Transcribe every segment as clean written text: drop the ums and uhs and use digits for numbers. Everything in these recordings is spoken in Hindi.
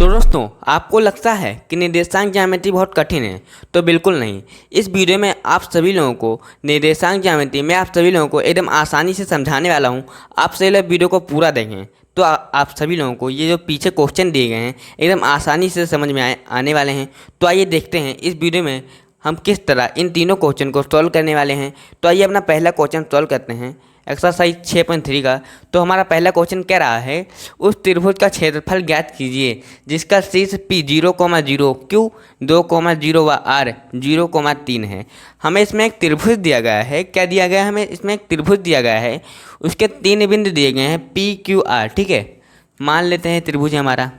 तो दोस्तों, आपको लगता है कि निर्देशांक ज्यामिति बहुत कठिन है? तो बिल्कुल नहीं। इस वीडियो में आप सभी लोगों को निर्देशांक ज्यामिति में आप सभी लोगों को एकदम आसानी से समझाने वाला हूं। आप सभी लोग वीडियो को पूरा देखें तो आप सभी लोगों को ये जो पीछे क्वेश्चन दिए गए हैं एकदम आसानी से समझ में आने वाले हैं। तो आइए देखते हैं इस वीडियो में हम किस तरह इन तीनों क्वेश्चन को सॉल्व करने वाले हैं। तो आइए अपना पहला क्वेश्चन सॉल्व करते हैं, एक्सरसाइज 6.3 का। तो हमारा पहला क्वेश्चन कह रहा है, उस त्रिभुज का क्षेत्रफल ज्ञात कीजिए जिसका शीर्ष P 0,0, Q 2,0 व R 0,3 है। हमें इसमें एक त्रिभुज दिया गया है। क्या दिया गया है? हमें इसमें एक त्रिभुज दिया गया है, उसके 3 बिंदु दिए गए हैं P, Q, R। ठीक है, मान लेते हैं त्रिभुज हमारा,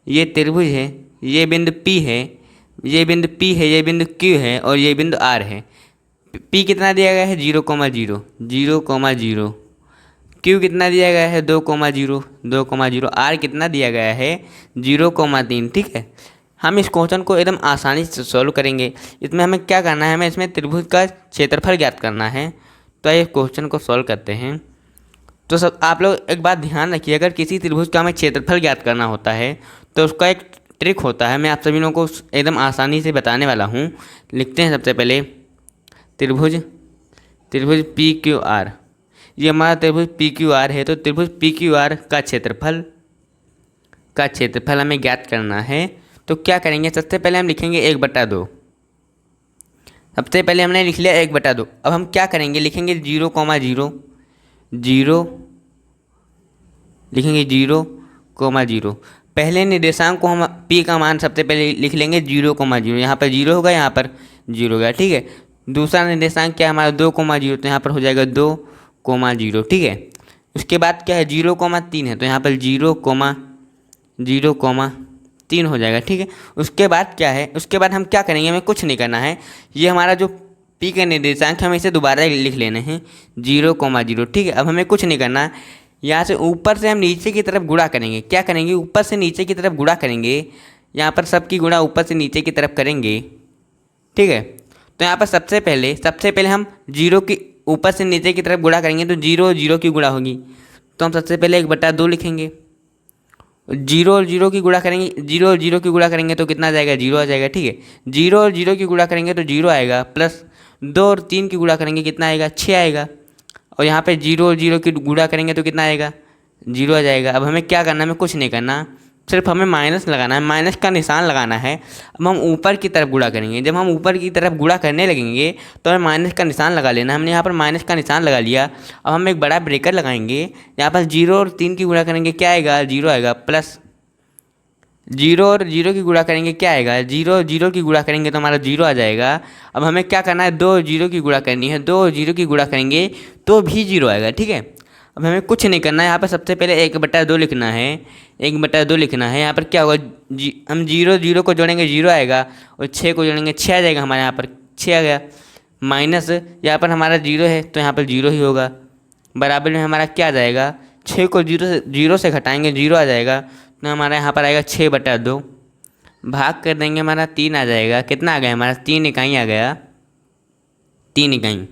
ये त्रिभुज है, ये बिंदु P है, ये बिंदु P है, ये बिंदु Q है और ये बिंदु R है। P कितना दिया गया है? 0,0, 0,0। Q कितना दिया गया है? 2,0, 2,0। R कितना दिया गया है? 0,3। ठीक है, हम इस क्वेश्चन को एकदम आसानी से सॉल्व करेंगे। इसमें हमें क्या करना है? हमें इसमें त्रिभुज का क्षेत्रफल ज्ञात करना है। तो आइए क्वेश्चन को सॉल्व करते हैं। तो सब आप लोग एक बात ध्यान रखिए, अगर किसी त्रिभुज का हमें क्षेत्रफल ज्ञात करना होता है तो उसका एक ट्रिक होता है, मैं आप सभी लोगों को एकदम आसानी से बताने वाला हूँ। लिखते हैं सबसे पहले त्रिभुज पी क्यू आर। ये हमारा त्रिभुज पी क्यू आर है। तो त्रिभुज पी क्यू आर का क्षेत्रफल हमें ज्ञात करना है। तो क्या करेंगे? सबसे पहले हम लिखेंगे 1/2। सबसे पहले हमने लिख लिया 1/2। अब हम क्या करेंगे? लिखेंगे 0,0, 0 लिखेंगे 0,0। पहले निर्देशांक को हम p का मान सबसे पहले लिख लेंगे 0,0। यहाँ पर 0 होगा, यहाँ पर 0 होगा। ठीक है, दूसरा निर्देशांक क्या है हमारा? 2,0, तो यहाँ पर हो जाएगा 2,0। ठीक है, उसके बाद क्या है? 0,3 है, तो यहाँ पर 0,3 हो जाएगा। ठीक है, उसके बाद क्या है? उसके बाद हम क्या करेंगे? हमें कुछ नहीं करना है। ये हमारा जो p का निर्देशांक है, हमें इसे दोबारा लिख लेने हैं 0,0। ठीक है, अब हमें कुछ नहीं करना। यहाँ से ऊपर से हम नीचे की तरफ गुणा करेंगे। क्या करेंगे? ऊपर से नीचे की तरफ गुणा करेंगे। यहाँ पर सबकी गुणा ऊपर से नीचे की तरफ करेंगे। ठीक है, तो यहाँ पर सबसे पहले हम 0 की ऊपर से नीचे की तरफ गुणा करेंगे, तो 0 0 की गुणा होगी। तो हम सबसे पहले 1/2 लिखेंगे। 0 और 0 की गुणा करेंगे, 0 और 0 की गुणा करेंगे तो कितना आ जाएगा? 0 आ जाएगा। ठीक है, 0 और 0 की गुणा करेंगे तो 0 आएगा, प्लस 2 और 3 की गुणा करेंगे कितना आएगा? 6 आएगा। और यहाँ पे 0 और 0 की गुणा करेंगे तो कितना आएगा? 0 आ जाएगा। अब हमें क्या करना है? हमें कुछ नहीं करना, सिर्फ हमें माइनस लगाना है, माइनस का निशान लगाना है। अब हम ऊपर की तरफ गुणा करेंगे। जब हम ऊपर की तरफ गुणा करने लगेंगे तो हमें माइनस का निशान लगा लेना। हमने यहाँ पर माइनस का निशान लगा लिया। अब हम एक बड़ा ब्रेकर लगाएंगे। यहाँ पर 0 और 3 की गुणा करेंगे, क्या आएगा? 0 आएगा, प्लस 0 और 0 की गुणा करेंगे, क्या आएगा? 0 और 0 की गुणा करेंगे तो हमारा 0 आ जाएगा। अब हमें क्या करना है? 2 और 0 की गुणा करनी है। 2 और 0 की गुणा करेंगे तो भी 0 आएगा। ठीक है, अब हमें कुछ नहीं करना है। यहाँ पर सबसे पहले 1/2 लिखना है, 1/2 लिखना है। यहाँ पर क्या होगा? हम 0 0 को जोड़ेंगे 0 आएगा, और 6 को जोड़ेंगे 6 आ जाएगा। हमारे यहाँ पर 6 आ गया, माइनस यहाँ पर हमारा 0 है तो यहाँ पर 0 ही होगा। बराबर में हमारा क्या आ जाएगा? 6 को 0 से घटाएंगे 0 आ जाएगा, तो हमारा यहाँ पर आएगा 6/2। भाग कर देंगे, हमारा 3 आ जाएगा। कितना आ गया हमारा? 3 इकाई आ गया, 3 इकाई।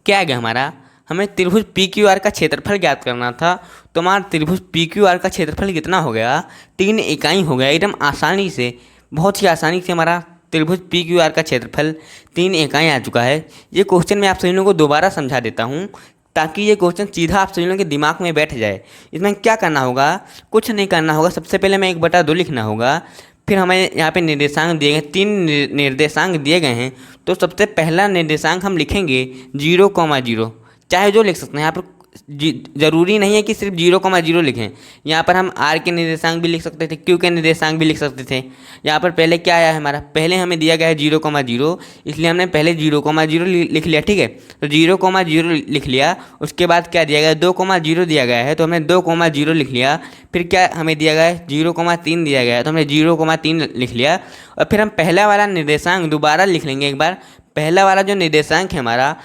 क्या आ गया हमारा? हमें त्रिभुज पी क्यू आर का क्षेत्रफल ज्ञात करना था। तो हमारा त्रिभुज पी क्यू आर का क्षेत्रफल कितना हो गया? 3 इकाई हो गया। एकदम आसानी से, बहुत ही आसानी से हमारा त्रिभुज पी क्यू आर का क्षेत्रफल 3 इकाई आ चुका है। ये क्वेश्चन मैं आप सभी लोगों को दोबारा समझा देता हूँ ताकि ये क्वेश्चन सीधा आप सभी लोगों के दिमाग में बैठ जाए। इसमें क्या करना होगा? कुछ नहीं करना होगा। सबसे पहले हमें 1/2 लिखना होगा। फिर हमें यहाँ पे निर्देशांक दिए गए, 3 निर्देशांक दिए गए हैं। तो सबसे पहला निर्देशांक हम लिखेंगे 0,0। चाहे जो लिख सकते हैं, यहाँ पर ज़रूरी नहीं है कि सिर्फ 0,0 लिखें। यहाँ पर हम R के निर्देशांक भी लिख सकते थे, Q के निर्देशांक भी लिख सकते थे। यहाँ पर पहले क्या आया है हमारा? पहले हमें दिया गया है 0,0, इसलिए हमने पहले 0,0 लिख लिया। ठीक है, तो 0,0 लिख लिया। उसके बाद क्या दिया गया? 2,0 दिया गया है, तो हमने 2,0 लिख लिया। फिर क्या हमें दिया गया है? 0,3 दिया गया है, तो हमने 0,3 लिख लिया। और फिर हम पहला वाला निर्देशांक दोबारा लिख लेंगे एक बार। पहला वाला जो निर्देशांक है हमारा,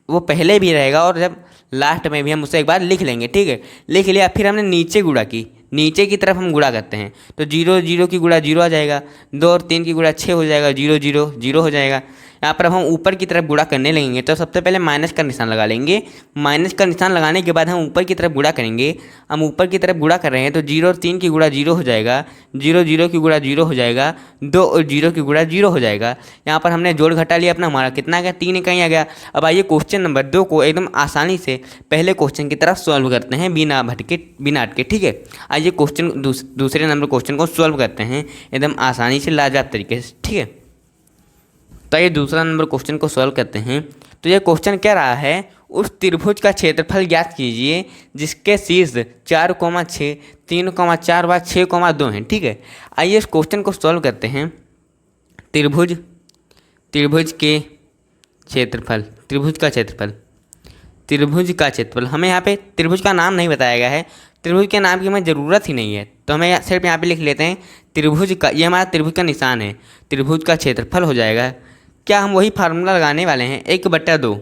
वो पहले भी रहेगा और जब लास्ट में भी हम उसे एक बार लिख लेंगे। ठीक है, लिख लिया। फिर हमने नीचे गुणा की, नीचे की तरफ हम गुणा करते हैं, तो 0 0 की गुणा 0 आ जाएगा, 2 और 3 की गुणा 6 हो जाएगा, 0 0 0 हो जाएगा। यहाँ पर अब हम ऊपर की तरफ गुणा करने लगेंगे तो सबसे पहले माइनस का निशान लगा लेंगे। माइनस का निशान लगाने के बाद हम ऊपर की तरफ गुणा करेंगे। हम ऊपर की तरफ गुणा कर रहे हैं तो 0 और 3 की गुणा 0 हो जाएगा, 0 0 की गुणा 0 हो जाएगा, 2 और 0 की गुणा 0 हो जाएगा। यहाँ पर हमने जोड़ घटा लिया अपना, हमारा कितना आ गया 3 इकाई आ गया। अब आइए क्वेश्चन नंबर 2 को एकदम आसानी से पहले क्वेश्चन की तरह सॉल्व करते हैं बिना भटके बिना अटके, ठीक है। आइए क्वेश्चन दूसरे नंबर क्वेश्चन को सॉल्व करते हैं एकदम आसानी से लाजवाब तरीके से, ठीक है। तो ये दूसरा नंबर क्वेश्चन को सॉल्व करते हैं। तो ये क्वेश्चन क्या रहा है, उस त्रिभुज का क्षेत्रफल ज्ञात कीजिए जिसके शीर्ष 4,6, 3,4 व 6,2 हैं, ठीक है। आइए इस क्वेश्चन को सॉल्व करते हैं। त्रिभुज के क्षेत्रफल, त्रिभुज का क्षेत्रफल हमें यहाँ पे त्रिभुज का नाम नहीं बताया गया है, त्रिभुज के नाम की हमें ज़रूरत ही नहीं है, तो हमें सिर्फ यहाँ पे लिख लेते हैं त्रिभुज का, ये हमारा त्रिभुज का निशान है, त्रिभुज का क्षेत्रफल हो जाएगा। क्या हम वही फार्मूला लगाने वाले हैं 1/2,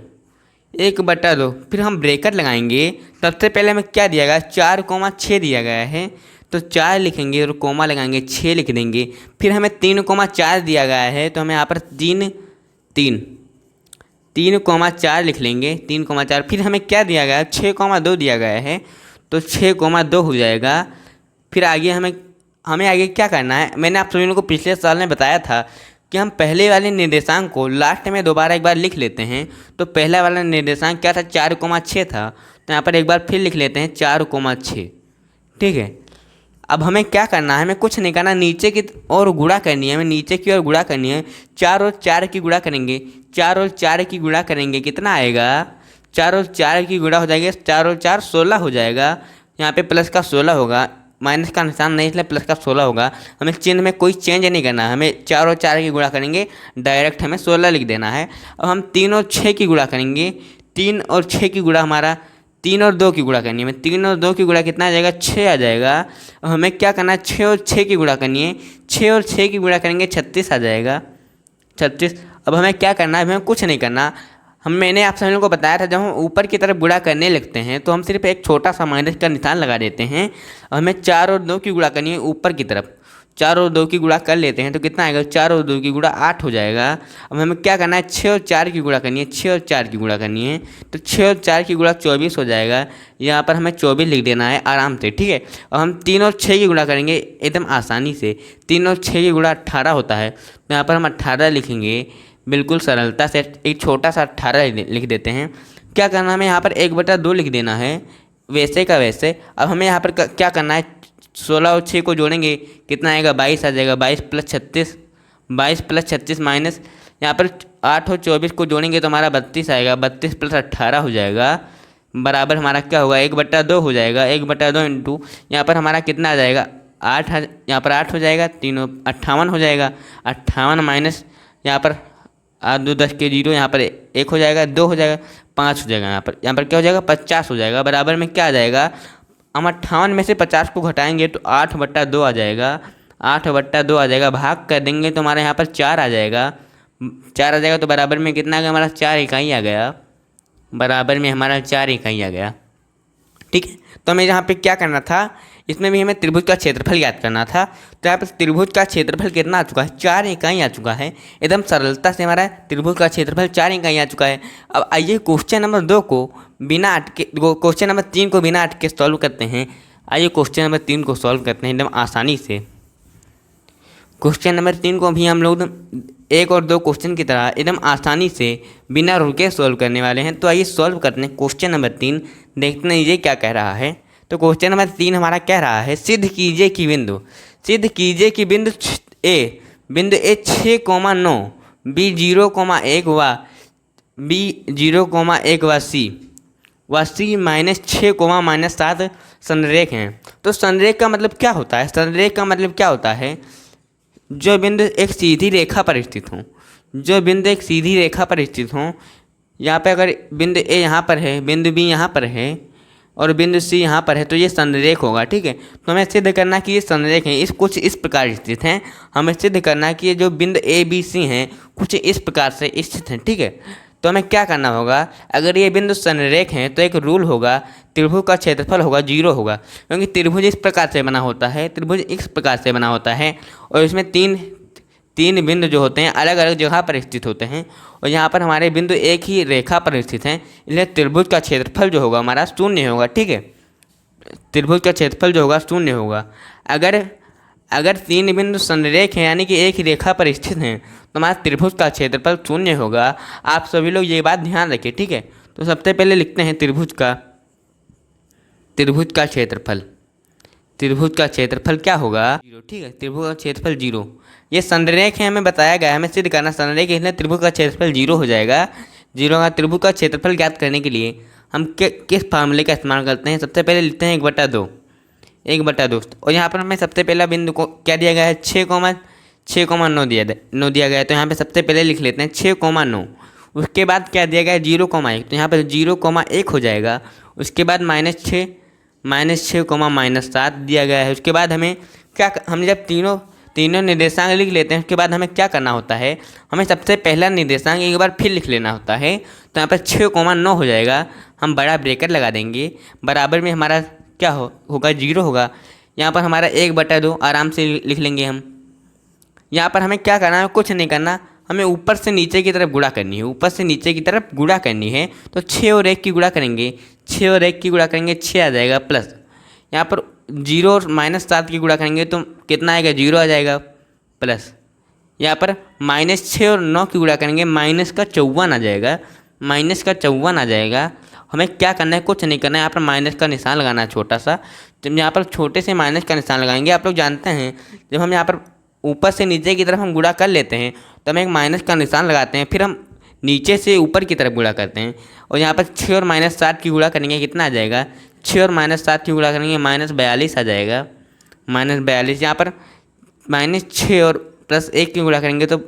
1/2, फिर हम ब्रैकेट लगाएंगे। सबसे पहले हमें क्या दिया गया, 4,6 दिया गया है, तो 4 लिखेंगे और कोमा लगाएंगे, 6 लिख देंगे। फिर हमें 3,4 दिया गया है तो हमें यहाँ पर 3,4 लिख लेंगे, 3,4। फिर हमें क्या दिया गया है, 6,2 दिया गया है, तो 6,2 हो जाएगा। फिर आगे हमें आगे क्या करना है, मैंने आप सभी लोगों को पिछले साल में बताया था कि हम पहले वाले निर्देशांक को लास्ट में दोबारा एक बार लिख लेते हैं। तो पहला वाला निर्देशांक क्या था, 4,6 था, तो यहाँ पर एक बार फिर लिख लेते हैं 4,6, ठीक है। अब हमें क्या करना है, हमें कुछ नहीं करना, नीचे की ओर गुणा करनी है, हमें नीचे की ओर गुणा करनी है। 4 और 4 की गुणा करेंगे, 4 और 4 की गुणा करेंगे, कितना आएगा, 4 और 4 की गुणा हो जाएगी, 4 और 4 16 हो जाएगा। यहाँ पे प्लस का 16 होगा, माइनस का निशान नहीं, इसलिए प्लस का 16 होगा। हमें चिन्ह में कोई चेंज नहीं करना है, हमें 4 और 4 की गुणा करेंगे, डायरेक्ट हमें 16 लिख देना है। अब हम 3 और 6 की गुणा करेंगे, 3 और 6 की गुणा हमारा 3 और 2 की गुणा करनी है, 3 और 2 की गुणा कितना आ जाएगा, 6 आ जाएगा। अब हमें क्या करना है, 6 और 6 की गुणा करनी है, 6 और 6 की गुणा करेंगे 36 आ जाएगा, 36। अब हमें क्या करना है, हमें कुछ नहीं करना, मैंने आप सभी लोगों को बताया था जब हम ऊपर की तरफ गुणा करने लगते हैं तो हम सिर्फ एक छोटा सा माइनस का निशान लगा देते हैं। और हमें 4 और 2 की गुणा करनी है ऊपर की तरफ, 4 और 2 की गुणा कर लेते हैं तो कितना आएगा, 4 और 2 की गुणा 8 हो जाएगा। अब हमें क्या करना है, 6 और 4 की गुणा करनी है, 6 और 4 की गुणा करनी है, तो 6 और 4 की गुणा 24 हो जाएगा। यहाँ पर हमें 24 लिख देना है आराम से, ठीक है। और हम 3 और 6 की गुणा करेंगे एकदम आसानी से, 3 और 6 की गुणा 18 होता है, तो यहाँ पर हम 18 लिखेंगे बिल्कुल सरलता से, एक छोटा सा 18 लिख देते हैं। क्या करना है, हमें यहाँ पर 1/2 लिख देना है वैसे का वैसे। अब हमें यहाँ पर क्या करना है, 16 और 6 को जोड़ेंगे, कितना आएगा, 22 आ जाएगा, 22 + 36, 22 + 36 माइनस यहाँ पर 8 और 24 को जोड़ेंगे तो हमारा 32 आएगा, 32 + 18 हो जाएगा, बराबर हमारा क्या होगा, 1/2 हो जाएगा। 1/2 इंटू यहाँ पर हमारा कितना आ जाएगा, 8, यहाँ पर 8 हो जाएगा, 3 58 हो जाएगा, 58 माइनस यहाँ पर 8 2 10 के 0, यहाँ पर 1 हो जाएगा, 2 हो जाएगा, 5 हो जाएगा, यहाँ पर क्या हो जाएगा, 50 हो जाएगा। बराबर में क्या आ जाएगा, हम 58 में से 50 को घटाएंगे तो 8/2 आ जाएगा, 8/2 आ जाएगा। भाग कर देंगे तो हमारे यहाँ पर 4 आ जाएगा, 4 आ जाएगा, तो बराबर में कितना आ गया, हमारा 4 इकाई आ गया, बराबर में हमारा 4 इकाई आ गया, ठीक है। तो हमें यहाँ पे क्या करना था, इसमें भी हमें त्रिभुज का क्षेत्रफल याद करना था। तो यहाँ पर त्रिभुज का क्षेत्रफल कितना आ चुका है, 4 इकाई आ चुका है, एकदम सरलता से हमारा त्रिभुज का क्षेत्रफल 4 इकाई आ चुका है। अब आइए क्वेश्चन नंबर 2 को बिना अटके, क्वेश्चन नंबर 3 को बिना अटके सॉल्व करते हैं। आइए क्वेश्चन नंबर 3 को सॉल्व करते हैं एकदम आसानी से। क्वेश्चन नंबर 3 को भी हम लोग 1 और 2 क्वेश्चन की तरह एकदम आसानी से बिना रुके सॉल्व करने वाले हैं। तो आइए सॉल्व करते हैं क्वेश्चन नंबर 3, देखते हैं ये क्या कह रहा है। तो क्वेश्चन नंबर 3 हमारा कह रहा है, सिद्ध कीजिए कि बिंदु ए 6,9, बी 0,1 व बी 0,1 व सी -6, संरेख हैं। तो संरेख का मतलब क्या होता है, संरेख का मतलब क्या होता है, जो बिंदु एक सीधी रेखा पर स्थित हों, जो बिंदु एक सीधी रेखा पर स्थित हों। यहाँ पे अगर बिंदु ए यहाँ पर है, बिंदु बी यहाँ पर है और बिंदु सी यहाँ पर है, तो ये संरेख होगा, ठीक है। तो हमें सिद्ध करना कि ये संरेख हैं, इस कुछ इस प्रकार स्थित हैं। हमें सिद्ध करना है कि ये जो बिंदु ए बी सी हैं कुछ इस प्रकार से स्थित हैं, ठीक है। तो हमें क्या करना होगा, अगर ये बिंदु संरेख हैं तो एक रूल होगा, त्रिभुज का क्षेत्रफल होगा 0 होगा, क्योंकि त्रिभुज इस प्रकार से बना होता है, त्रिभुज इस प्रकार से बना होता है और इसमें तीन तीन बिंदु जो होते हैं अलग अलग जगह पर स्थित होते हैं और यहाँ पर हमारे बिंदु एक ही रेखा पर स्थित हैं, इसलिए त्रिभुज का क्षेत्रफल जो होगा हमारा शून्य होगा। ठीक है, त्रिभुज का क्षेत्रफल जो होगा शून्य होगा। अगर तीन बिंदु संरेख हैं यानी कि एक ही रेखा पर स्थित हैं तो हमारा त्रिभुज का क्षेत्रफल शून्य होगा। आप सभी लोग ये बात ध्यान रखें। ठीक है, तो सबसे पहले लिखते हैं त्रिभुज का क्षेत्रफल। त्रिभुज का क्षेत्रफल क्या होगा? 0। ठीक है, त्रिभुज का क्षेत्रफल 0। ये संरेख है, हमें बताया गया है, हमें सिद्ध करना संरेख, इसलिए त्रिभुज का क्षेत्रफल 0 हो जाएगा। 0 का त्रिभुज का क्षेत्रफल ज्ञात करने के लिए हम किस फार्मूले का इस्तेमाल करते हैं? सबसे पहले लिखते हैं 1/2 और यहाँ पर हमें सबसे पहला बिंदु को क्या दिया गया है? 6,9 दिया गया है। तो यहाँ पे सबसे पहले लिख लेते हैं 6,9। उसके बाद क्या दिया गया है? 0,1। तो यहाँ पर 0,1 हो जाएगा। उसके बाद -6 -7 दिया गया है। उसके बाद हमें हम जब तीनों निर्देशांक लिख लेते हैं उसके बाद हमें क्या करना होता है? हमें सबसे पहला निर्देशांक एक बार फिर लिख लेना होता है। तो यहाँ पर 6,9 हो जाएगा। हम बड़ा ब्रैकेट लगा देंगे, बराबर में हमारा क्या होगा? 0 होगा। यहाँ पर हमारा 1/2 आराम से लिख लेंगे हम। यहाँ पर हमें क्या करना है? कुछ नहीं करना, हमें ऊपर से नीचे की तरफ गुणा करनी है। ऊपर से नीचे की तरफ गुणा करनी है तो 6 और 1 की गुणा करेंगे। 6 और 1 की गुणा करेंगे 6 आ जाएगा, प्लस यहाँ पर 0 और -7 की गुणा करेंगे तो कितना आएगा? 0 आ जाएगा, प्लस यहाँ पर -6 और 9 की गुणा करेंगे -54 आ जाएगा। -54 आ जाएगा। हमें क्या करना है? कुछ नहीं करना है, यहाँ पर माइनस का निशान लगाना है छोटा सा। जब यहाँ पर छोटे से माइनस का निशान लगाएंगे, आप लोग जानते हैं जब हम यहाँ पर ऊपर से नीचे की तरफ हम गुणा कर लेते हैं तो हम एक माइनस का निशान लगाते हैं, फिर हम नीचे से ऊपर की तरफ गुणा करते हैं। और यहाँ पर 6 और -7 की गुणा करेंगे, कितना आ जाएगा? 6 और -7 की गुणा करेंगे -42 आ जाएगा। -42 यहाँ पर -6 और +1 की गुणा करेंगे तो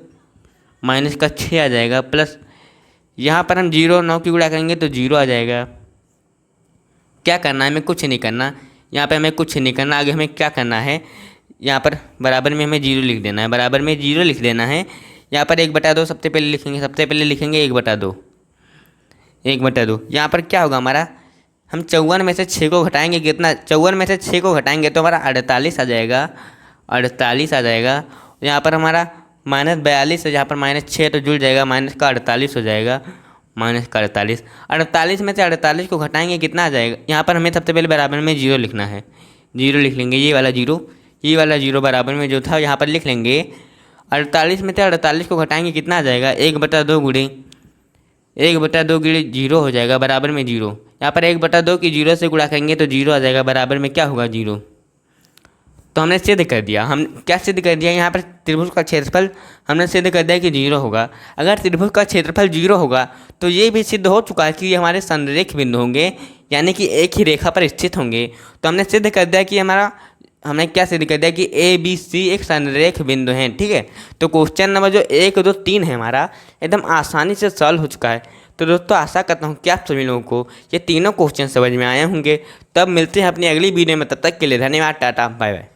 -6 आ जाएगा, प्लस यहाँ पर हम 0 और 9 की गुणा करेंगे तो 0 आ जाएगा। क्या करना है? हमें कुछ नहीं करना, यहाँ पे हमें कुछ नहीं करना। आगे हमें क्या करना है? यहाँ पर बराबर में हमें 0 लिख देना है। बराबर में 0 लिख देना है। यहाँ पर 1/2 सबसे पहले लिखेंगे। 1/2 यहाँ पर क्या होगा हमारा? हम 54 में से 6 को घटाएंगे, कितना? 54 में से 6 को घटाएंगे तो हमारा 48 आ जाएगा। 48 आ जाएगा। यहाँ पर हमारा -42 है, जहाँ पर -6 तो जुड़ जाएगा, -48 हो जाएगा। -48 48 में से 48 को घटाएंगे, कितना आ जाएगा? यहाँ पर हमें सबसे पहले बराबर में 0 लिखना है। 0 लिख लेंगे, ये वाला 0 बराबर में जो था यहाँ पर लिख लेंगे। 48 में से 48 को घटाएंगे, कितना आ जाएगा? 1/2 गुणे 0 हो जाएगा, बराबर में 0। यहाँ पर 1/2 की 0 से गुणा करेंगे तो 0 आ जाएगा, बराबर में क्या होगा? 0। तो हमने सिद्ध कर दिया। हम क्या सिद्ध कर दिया? यहाँ पर त्रिभुज का क्षेत्रफल हमने सिद्ध कर दिया कि 0 होगा। अगर त्रिभुज का क्षेत्रफल 0 होगा तो ये भी सिद्ध हो चुका है कि ये हमारे संरेख बिंदु होंगे, यानी कि एक ही रेखा पर स्थित होंगे। तो हमने सिद्ध कर दिया कि हमने क्या सिद्ध कर दिया कि ABC एक संरेख बिंदु हैं। ठीक है, तो क्वेश्चन नंबर जो 1, 2, 3 है हमारा एकदम आसानी से सॉल्व हो चुका है। तो दोस्तों आशा करता हूँ कि आप सभी लोगों को ये तीनों क्वेश्चन समझ में आए होंगे। तब मिलते हैं अपनी अगली वीडियो में, तब तक के लिए धन्यवाद, टाटा बाय बाय।